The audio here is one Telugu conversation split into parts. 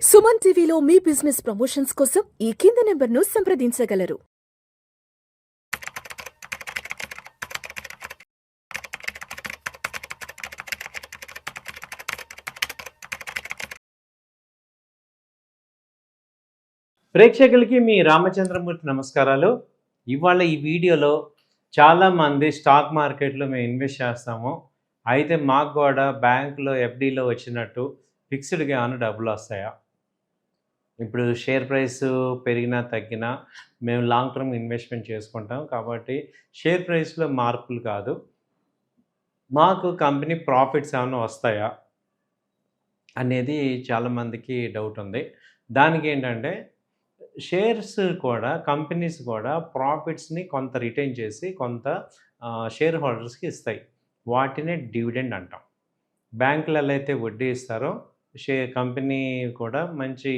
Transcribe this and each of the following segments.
సుమన్ టీవీలో మీ బిజినెస్ ప్రమోషన్స్ కోసం ఈ కింది నెంబర్ను సంప్రదించగలరు. ప్రేక్షకులకి మీ రామచంద్రమూర్తి నమస్కారాలు. ఇవాళ ఈ వీడియోలో చాలామంది స్టాక్ మార్కెట్లో మేము ఇన్వెస్ట్ చేస్తాము, అయితే మాకు కూడా బ్యాంకులో ఎఫ్డీలో వచ్చినట్టు ఫిక్స్డ్గా ఏమైనా డబ్బులు వస్తాయా? ఇప్పుడు షేర్ ప్రైస్ పెరిగినా తగ్గినా మేము లాంగ్ టర్మ్ ఇన్వెస్ట్మెంట్ చేసుకుంటాం కాబట్టి షేర్ ప్రైస్లో మార్పులు కాదు, మాకు కంపెనీ ప్రాఫిట్స్ ఏమైనా వస్తాయా అనేది చాలామందికి డౌట్ ఉంది. దానికి ఏంటంటే షేర్స్ కూడా కంపెనీస్ కూడా ప్రాఫిట్స్ని కొంత రిటైన్ చేసి కొంత షేర్ హోల్డర్స్కి ఇస్తాయి. వాటినే డివిడెండ్ అంటాం. బ్యాంకులలో అయితే వడ్డీ ఇస్తారో కంపెనీ కూడా మంచి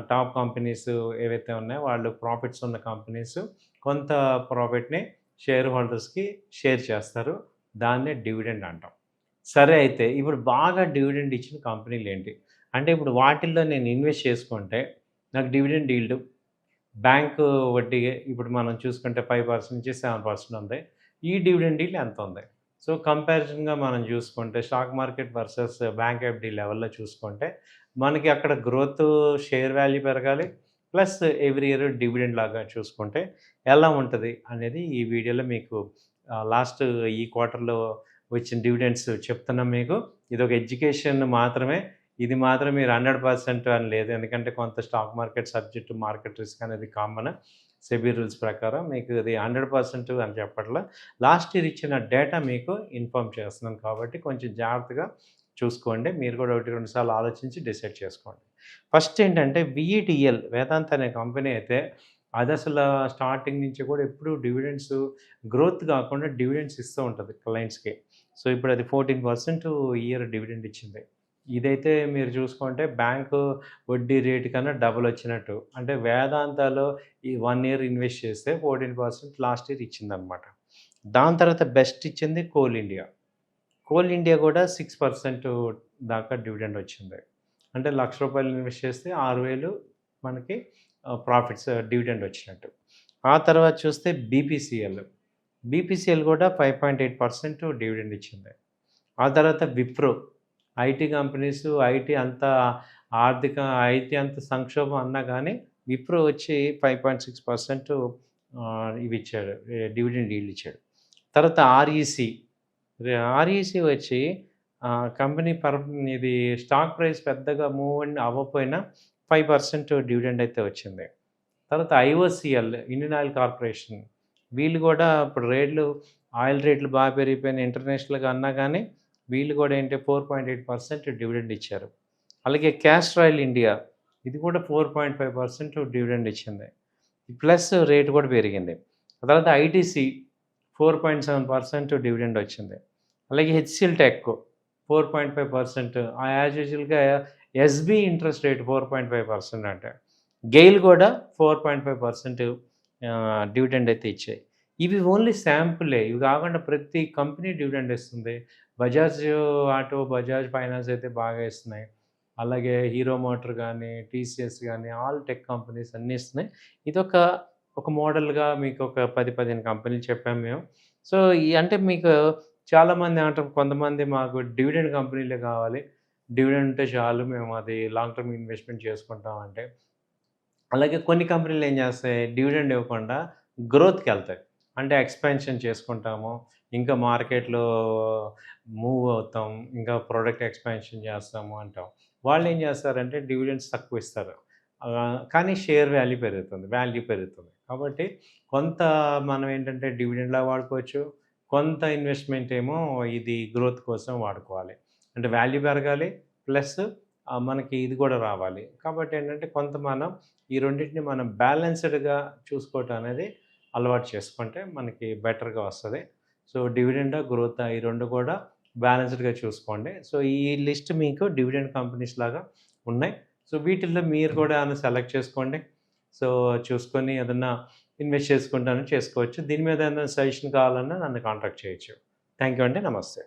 టాప్ కంపెనీస్ ఏవైతే ఉన్నాయో వాళ్ళు ప్రాఫిట్స్ ఉన్న కంపెనీస్ కొంత ప్రాఫిట్ని షేర్ హోల్డర్స్కి షేర్ చేస్తారు. దాన్నే డివిడెండ్ అంటాం. సరే, అయితే ఇప్పుడు బాగా డివిడెండ్ ఇచ్చిన కంపెనీలు ఏంటి అంటే, ఇప్పుడు వాటిల్లో నేను ఇన్వెస్ట్ చేసుకుంటే నాకు డివిడెండ్ ఈల్డ్ బ్యాంకు వడ్డీ ఇప్పుడు మనం చూసుకుంటే 5% నుంచి 7% ఉంది. ఈ డివిడెండ్ ఈల్డ్ ఎంత ఉంది? సో కంపారిజన్గా మనం చూసుకుంటే stock market versus bank FD లెవెల్లో చూసుకుంటే మనకి అక్కడ గ్రోత్ షేర్ వాల్యూ పెరగాలి, ప్లస్ ఎవ్రీ ఇయర్ డివిడెండ్ లాగా చూసుకుంటే ఎలా ఉంటుంది అనేది ఈ వీడియోలో మీకు లాస్ట్ ఈ క్వార్టర్లో వచ్చిన డివిడెండ్స్ చెప్తున్నాం. మీకు ఇది ఒక ఎడ్యుకేషన్ మాత్రమే, ఇది మాత్రం మీరు 100% అని లేదు, ఎందుకంటే కొంత stock market subject market risk అనేది కామన్. సెబీ రూల్స్ ప్రకారం మీకు ఇది 100% అని చెప్పట్లా, లాస్ట్ ఇయర్ ఇచ్చిన డేటా మీకు ఇన్ఫామ్ చేస్తున్నాను కాబట్టి కొంచెం జాగ్రత్తగా చూసుకోండి. మీరు కూడా 1-2 సార్లు ఆలోచించి డిసైడ్ చేసుకోండి. ఫస్ట్ ఏంటంటే విఈటిఎల్ వేదాంత్ అనే కంపెనీ అయితే అది అసలు స్టార్టింగ్ నుంచి కూడా ఎప్పుడు డివిడెండ్స్ గ్రోత్ కాకుండా డివిడెండ్స్ ఇస్తూ ఉంటుంది క్లయింట్స్కి. సో ఇప్పుడు అది 14% ఇయర్ డివిడెండ్ ఇచ్చింది. ఇదైతే మీరు చూసుకుంటే బ్యాంకు వడ్డీ రేటు కన్నా డబుల్ వచ్చినట్టు. అంటే వేదాంతాలో ఈ 1 ఇయర్ ఇన్వెస్ట్ చేస్తే 14% లాస్ట్ ఇయర్ ఇచ్చిందనమాట. దాని తర్వాత బెస్ట్ ఇచ్చింది కోల్ ఇండియా. కోల్ ఇండియా కూడా 6% దాకా డివిడెండ్ వచ్చింది. అంటే ₹1,00,000 ఇన్వెస్ట్ చేస్తే 6,000 మనకి ప్రాఫిట్స్ డివిడెండ్ వచ్చినట్టు. ఆ తర్వాత చూస్తే బీపీసీఎల్ కూడా 5.8% డివిడెండ్ ఇచ్చింది. ఆ తర్వాత విప్రో, ఐటీ కంపెనీస్ ఐటీ అంత సంక్షోభం అన్నా కానీ విప్రో వచ్చి 5.6% ఇవి ఇచ్చాడు, డివిడెండ్ ఈల్డ్ ఇచ్చాడు. తర్వాత ఆర్ఈసీ వచ్చి కంపెనీ ఇది స్టాక్ ప్రైస్ పెద్దగా మూవ్ అవ్వకపోయినా 5% డివిడెండ్ అయితే వచ్చింది. తర్వాత ఐఓసిఎల్, ఇండియన్ ఆయిల్ కార్పొరేషన్, వీళ్ళు కూడా ఇప్పుడు ఆయిల్ రేట్లు బాగా పెరిగిపోయిన ఇంటర్నేషనల్గా అన్నా కానీ వీళ్ళు కూడా ఏంటి 4.8% డివిడెండ్ ఇచ్చారు. అలాగే క్యాస్ట్రాయిల్ ఇండియా, ఇది కూడా 4.5% డివిడెండ్ ఇచ్చింది, ప్లస్ రేటు కూడా పెరిగింది. తర్వాత ఐటీసీ 4.7% డివిడెండ్ వచ్చింది. అలాగే హెచ్సిఎల్ టెక్ 4.5%, యాజ్ యూజువల్గా ఎస్బీ ఇంట్రెస్ట్ రేట్ 4.5% అంటే, గెయిల్ కూడా 4.5% డివిడెండ్ అయితే ఇచ్చాయి. ఇవి ఓన్లీ శాంపులే, ఇవి కాకుండా ప్రతి కంపెనీ డివిడెండ్ ఇస్తుంది. బజాజ్ ఆటో, బజాజ్ ఫైనాన్స్ అయితే బాగా ఇస్తున్నాయి. అలాగే హీరో మోటార్ కానీ, టీసీఎస్ కానీ, ఆల్ టెక్ కంపెనీస్ అన్నీ ఇస్తున్నాయి. ఒక మోడల్గా మీకు ఒక 10-15 కంపెనీలు చెప్పాము మేము. సో అంటే మీకు చాలామంది అంటారు, కొంతమంది మాకు డివిడెండ్ కంపెనీలే కావాలి, డివిడెండ్ ఉంటే చాలు, మేము అది లాంగ్ టర్మ్ ఇన్వెస్ట్మెంట్ చేసుకుంటాం అంటే. అలాగే కొన్ని కంపెనీలు ఏం చేస్తాయి, డివిడెండ్ ఇవ్వకుండా గ్రోత్కి వెళ్తాయి, అంటే ఎక్స్పాన్షన్ చేసుకుంటాము, ఇంకా మార్కెట్లో మూవ్ అవుతాం, ఇంకా ప్రోడక్ట్ ఎక్స్పాన్షన్ చేస్తాము అంటాం. వాళ్ళు ఏం చేస్తారంటే డివిడెండ్స్ తక్కువ ఇస్తారు, కానీ షేర్ వాల్యూ పెరుగుతుంది. కాబట్టి కొంత మనం ఏంటంటే డివిడెండ్లా వాడుకోవచ్చు, కొంత ఇన్వెస్ట్మెంట్ ఏమో ఇది గ్రోత్ కోసం వాడుకోవాలి. అంటే వాల్యూ పెరగాలి, ప్లస్ మనకి ఇది కూడా రావాలి. కాబట్టి ఏంటంటే కొంత మనం ఈ రెండింటిని మనం బ్యాలెన్స్డ్గా చూసుకోవటం అనేది అలవాటు చేసుకుంటే మనకి బెటర్గా వస్తుంది. సో డివిడెండ్, గ్రోత్ ఈ రెండు కూడా బ్యాలెన్స్డ్గా చూసుకోండి. సో ఈ లిస్ట్ మీకు డివిడెండ్ కంపెనీస్ లాగా ఉన్నాయి. సో వీటిల్లో మీరు కూడా ఏమైనా సెలెక్ట్ చేసుకోండి. సో చూసుకొని ఏదన్నా ఇన్వెస్ట్ చేసుకుంటానని చేసుకోవచ్చు. దీని మీద ఏదైనా సజెషన్ కావాలన్నా నన్ను కాంటాక్ట్ చేయొచ్చు. థ్యాంక్ యూ అండి, నమస్తే.